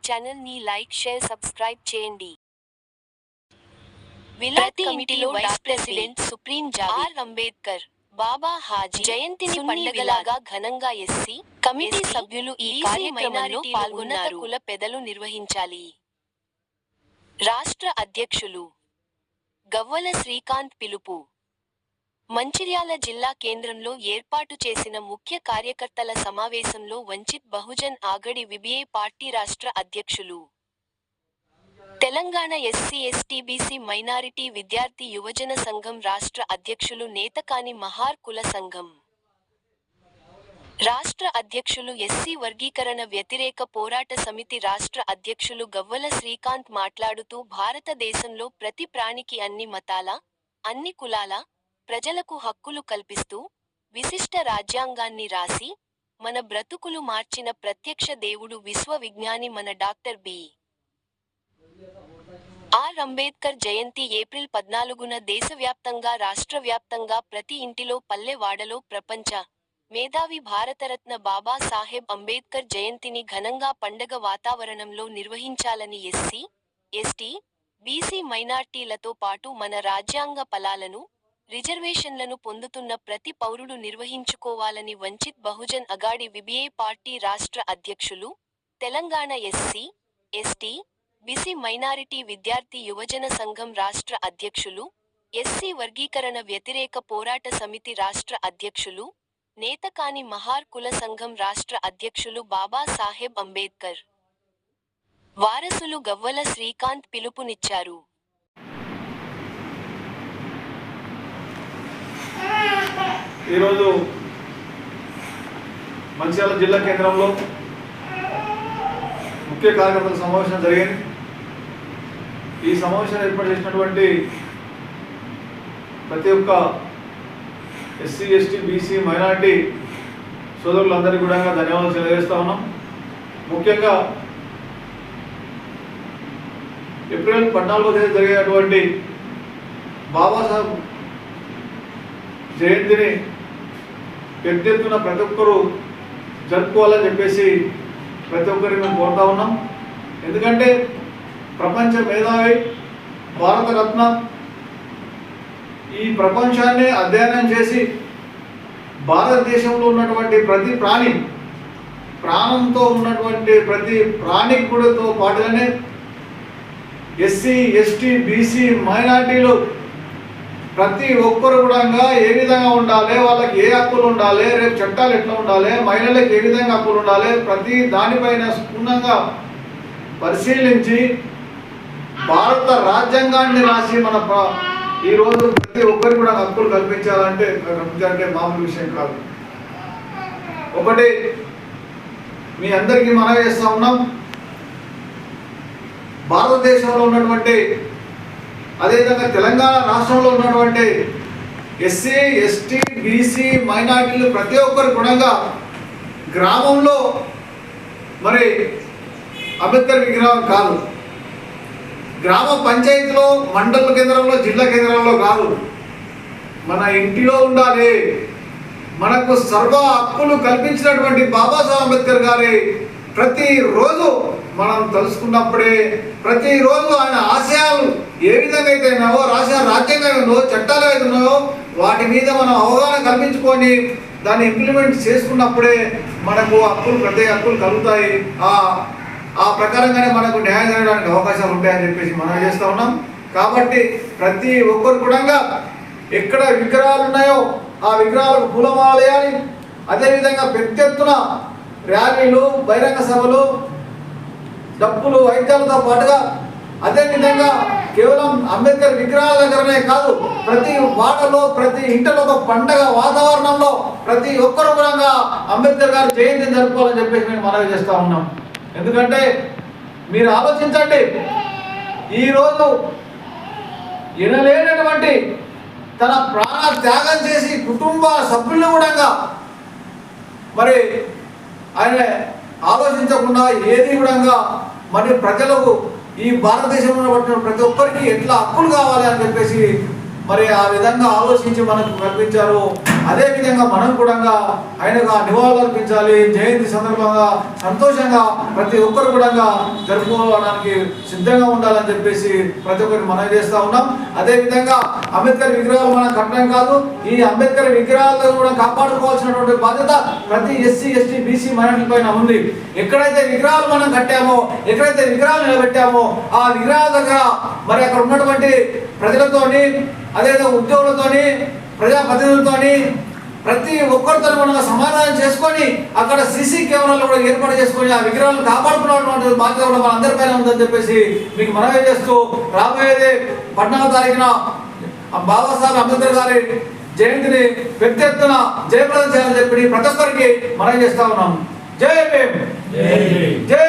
Channel ని like, share, subscribe చేయండి. విలాయత్ కమిటీలో vice president supreme Javed Ambedkar బాబా హాజీ జయంతిని పండగలాగా ఘనంగా ఎస్సీ కమిటీ సభ్యులు ఈ కార్యక్రమంలో పాల్గొన్నారు. కుల పెదలు నిర్వహించాలి. రాష్ట్ర అధ్యక్షులు గవ్వల శ్రీకాంత్ పిలుపు. మంచిర్యాల జిల్లా కేంద్రంలో ఏర్పాటు చేసిన ముఖ్య కార్యకర్తల సమావేశంలో వంచిత్ బహుజన్ ఆగడి విబిఏ పార్టీ రాష్ట్ర అధ్యక్షులు, Telangana SC ST BC minority విద్యార్థి యువజన సంఘం రాష్ట్ర అధ్యక్షులు నేతకాని మహార్ కుల సంఘం రాష్ట్ర అధ్యక్షులు, ఎస్సీ వర్గీకరణ వ్యతిరేక పోరాట సమితి రాష్ట్ర అధ్యక్షులు గవ్వల శ్రీకాంత్ మాట్లాడుతూ భారతదేశంలో ప్రతి ప్రాణికి అన్ని మతాల, అన్ని కులాల ప్రజలకు హక్కులు కల్పిస్తూ విశిష్ట రాజ్యాంగాన్ని రాసి మన బ్రతుకులు మార్చిన ప్రత్యక్ష దేవుడు విశ్వ విజ్ఞాని మన డాక్టర్ బి.ఆర్. అంబేద్కర్ జయంతి ఏప్రిల్ 14న దేశవ్యాప్తంగా రాష్ట్రవ్యాప్తంగా ప్రతి ఇంటిలో పల్లె వాడలో ప్రపంచ మేధావి భారతరత్న బాబా సాహెబ్ అంబేద్కర్ జయంతిని ఘనంగా పండగ వాతావరణంలో నిర్వహించాలని ఎస్సీ, ఎస్టీ, బీసీ మైనార్టీలతో పాటు మన రాజ్యాంగ ఫలాలను, రిజర్వేషన్లను పొందుతున్న ప్రతి పౌరుడు నిర్వహించుకోవాలని వంచిత్ బహుజన్ అగాడి విబిఏ పార్టీ రాష్ట్ర అధ్యక్షులు, Telangana SC, ST, BC minority విద్యార్థి యువజన సంఘం రాష్ట్ర అధ్యక్షులు, ఎస్సీ వర్గీకరణ వ్యతిరేక పోరాట సమితి రాష్ట్ర అధ్యక్షులు, నేతకాని మహార్ కుల సంఘం రాష్ట్ర అధ్యక్షులు బాబా సాహెబ్ అంబేద్కర్ వారసులు గవ్వల శ్రీకాంత్ పిలుపునిచ్చారు. ఈరోజు మంచిర్యాల జిల్లా కేంద్రంలో ముఖ్య కార్యకర్తల సమావేశం జరిగింది. ఈ సమావేశం ఏర్పాటు చేసినటువంటి ప్రతి ఒక్క ఎస్సీ, ఎస్టీ, బీసీ, మైనారిటీ సోదరులందరికీ కూడా ధన్యవాదాలు తెలియజేస్తా ఉన్నాం. ముఖ్యంగా ఏప్రిల్ 14వ తేదీ జరిగేటువంటి బాబాసాహెబ్ జయంతిని పెద్ద ఎత్తున ప్రతి ఒక్కరూ జరుపుకోవాలని చెప్పేసి ప్రతి ఒక్కరికి మేము కోరుతా ఉన్నాం. ఎందుకంటే ప్రపంచ మేధావి, భారతరత్న, ఈ ప్రపంచాన్ని అధ్యయనం చేసి భారతదేశంలో ఉన్నటువంటి ప్రతి ప్రాణి, ప్రాణంతో ఉన్నటువంటి ప్రతి ప్రాణికి కూడాతో పాటుగానే ఎస్సీ, ఎస్టీ, బీసీ, మైనారిటీలు ప్రతి ఒక్కరు కూడా ఏ విధంగా ఉండాలి, వాళ్ళకి ఏ హక్కులు ఉండాలి, రేపు చట్టాలు ఎట్లా ఉండాలి, మహిళలకు ఏ విధంగా హక్కులు ఉండాలి, ప్రతి దానిపైన క్షుణ్ణంగా పరిశీలించి భారత రాజ్యాంగాన్ని రాసి మన ఈరోజు ప్రతి ఒక్కరికి కూడా హక్కులు కల్పించాలంటే మామూలు విషయం కాదు. ఒకటి మీ అందరికీ మనవి చేస్తూ ఉన్నాం, భారతదేశంలో ఉన్నటువంటి అదేవిధంగా తెలంగాణ రాష్ట్రంలో ఉన్నటువంటి ఎస్సీ, ఎస్టీ, బీసీ మైనారిటీలు ప్రతి ఒక్కరు గుణంగా గ్రామంలో మరి అంబేద్కర్ విగ్రహం కాదు, గ్రామ పంచాయతీలో, మండల కేంద్రంలో, జిల్లా కేంద్రంలో కాదు, మన ఇంటిలో ఉండాలి. మనకు సర్వ హక్కులు కల్పించినటువంటి బాబాసాహెబ్ అంబేద్కర్ గారి ప్రతిరోజు మనం తెలుసుకున్నప్పుడే, ప్రతిరోజు ఆయన ఆశయాలు ఏ విధంగా అయితే ఉన్నావో, రాసిన రాజ్యాంగం ఉందో, చట్టాలు అయితే ఉన్నాయో వాటి మీద మనం అవగాహన కల్పించుకొని దాన్ని ఇంప్లిమెంట్ చేసుకున్నప్పుడే మనకు హక్కులు, ప్రత్యేక హక్కులు కలుగుతాయి. ఆ ప్రకారంగానే మనకు న్యాయం జరగడానికి అవకాశాలు ఉంటాయని చెప్పేసి మనం చేస్తూ ఉన్నాం. కాబట్టి ప్రతి ఒక్కరు కూడా ఎక్కడ విగ్రహాలు ఉన్నాయో ఆ విగ్రహాలకు పూలమాలలు వేయాలి. అదేవిధంగా పెద్ద ఎత్తున ర్యాలీలు, బహిరంగ సభలు, డప్పులు, వైద్యాలతో పాటుగా అదేవిధంగా కేవలం అంబేద్కర్ విగ్రహాల దగ్గరనే కాదు, ప్రతి వాడలో, ప్రతి ఇంటిలో ఒక పండగ వాతావరణంలో ప్రతి ఒక్కరు కూడా అంబేద్కర్ గారి జయంతిని జరుపుకోవాలని చెప్పేసి మేము మనవి చేస్తూ ఉన్నాం. ఎందుకంటే మీరు ఆలోచించండి, ఈరోజు ఎనలేనటువంటి తన ప్రాణ త్యాగం చేసి కుటుంబ సభ్యులను కూడా మరి ఆయన ఆలోచించకుండా ఏది కూడా మరి ప్రజలకు ఈ భారతదేశంలో పట్టిన ప్రతి ఒక్కరికి ఎట్లా హక్కులు కావాలి అని చెప్పేసి మరి ఆ విధంగా ఆలోచించి మనకు కల్పించారు. అదేవిధంగా మనం కూడా ఆయనకు నివాళులు అర్పించాలి. జయంతి సందర్భంగా సంతోషంగా ప్రతి ఒక్కరు కూడా జరుపుకోవడానికి సిద్ధంగా ఉండాలని చెప్పేసి ప్రతి ఒక్కరికి మనం చేస్తూ ఉన్నాం. అదేవిధంగా అంబేద్కర్ విగ్రహాలు మనం కట్టడం కాదు, ఈ అంబేద్కర్ విగ్రహాలను కూడా కాపాడుకోవాల్సినటువంటి బాధ్యత ప్రతి ఎస్సీ ఎస్టీ బీసీ మైనారిటీ పైన ఉంది. ఎక్కడైతే విగ్రహాలు మనం కట్టామో, ఎక్కడైతే విగ్రహాలు నిలబెట్టామో ఆ విగ్రహాల దగ్గర మరి అక్కడ ఉన్నటువంటి ప్రజలతోని, అదేవిధంగా ఉద్యోగులతోని, ప్రజాప్రతినిధులతోని ప్రతి ఒక్కరితో మనం సమాధానం చేసుకొని అక్కడ సీసీ కెమెరాలు కూడా ఏర్పాటు చేసుకొని ఆ విగ్రహాలను కాపాడుకున్నటువంటి బాధ్యత కూడా మన అందరిపైన ఉందని చెప్పేసి మీకు మనవి చేస్తూ, రాబోయేది 14వ తారీఖున బాబాసాహెబ్ అంబేద్కర్ గారి జయంతిని పెద్ద ఎత్తున జయప్రదం చేయాలని చెప్పి ప్రతి ఒక్కరికి మనవి చేస్తా ఉన్నాం. జై భీమ్, జై